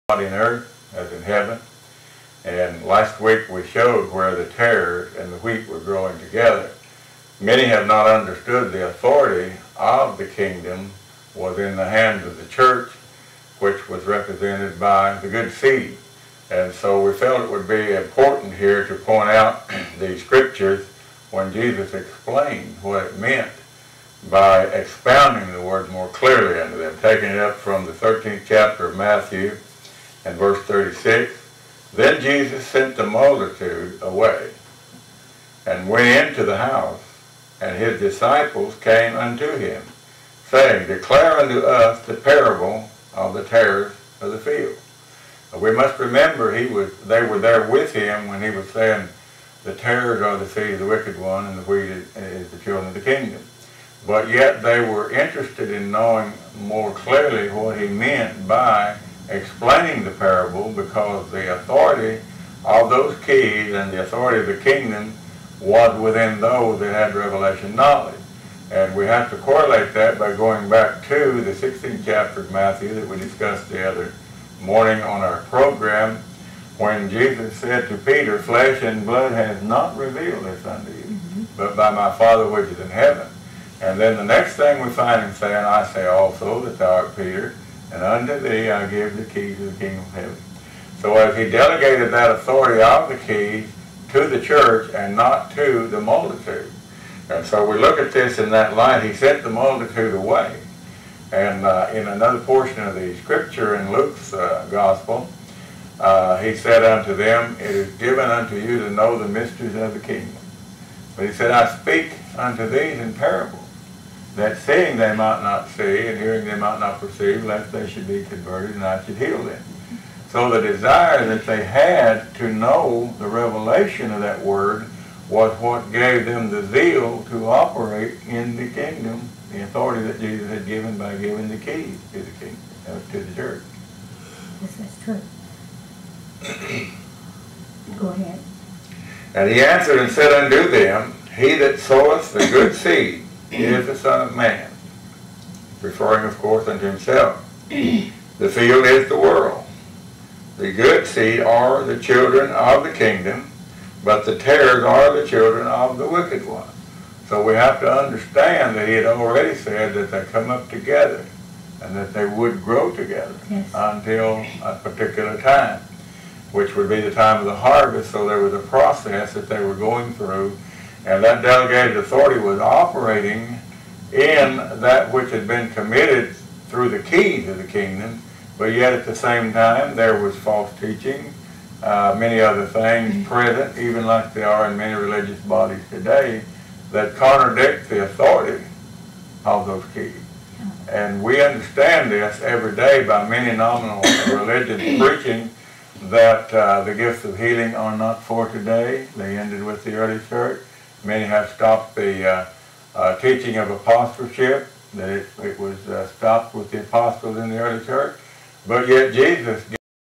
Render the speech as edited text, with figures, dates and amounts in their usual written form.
not in earth as in heaven. And last week we showed where the tares and the wheat were growing together. Many have not understood the authority of the kingdom was in the hands of the church, which was represented by the good seed. And so we felt it would be important here to point out the scriptures when Jesus explained what it meant by expounding the word more clearly unto them, taking it up from the 13th chapter of Matthew and verse 36. Then Jesus sent the multitude away and went into the house, and his disciples came unto him, saying, Declare unto us the parable of the tares of the field. We must remember they were there with him when he was saying, the tares are the seed of the wicked one, and the wheat is the children of the kingdom. But yet they were interested in knowing more clearly what he meant by explaining the parable, because the authority of those keys and the authority of the kingdom was within those that had revelation knowledge. And we have to correlate that by going back to the 16th chapter of Matthew that we discussed the other morning on our program, when Jesus said to Peter, Flesh and blood has not revealed this unto you, but by my Father which is in heaven. And then the next thing we find him saying, I say also that thou art Peter, and unto thee I give the keys of the kingdom of heaven. So as he delegated that authority of the keys to the church and not to the multitude. And so we look at this in that light. He sent the multitude away. And in another portion of the scripture in Luke's gospel, he said unto them, It is given unto you to know the mysteries of the kingdom. But he said, I speak unto these in parables, that seeing they might not see, and hearing they might not perceive, lest they should be converted, and I should heal them. So the desire that they had to know the revelation of that word was what gave them the zeal to operate in the kingdom, the authority that Jesus had given by giving the keys to the kingdom, to the church. Yes, that's true. Go ahead. And he answered and said unto them, He that soweth the good seed is the Son of Man, referring, of course, unto himself. The field is the world. The good seed are the children of the kingdom, but the tares are the children of the wicked one. So we have to understand that he had already said that they come up together and that they would grow together until a particular time, which would be the time of the harvest. So there was a process that they were going through, and that delegated authority was operating in that which had been committed through the keys of the kingdom, but yet at the same time there was false teaching, many other things present, even like they are in many religious bodies today, that contradict the authority of those keys. And we understand this every day by many nominal religions preaching that the gifts of healing are not for today. They ended with the early church. Many have stopped the teaching of apostleship, that it was stopped with the apostles in the early church. But yet Jesus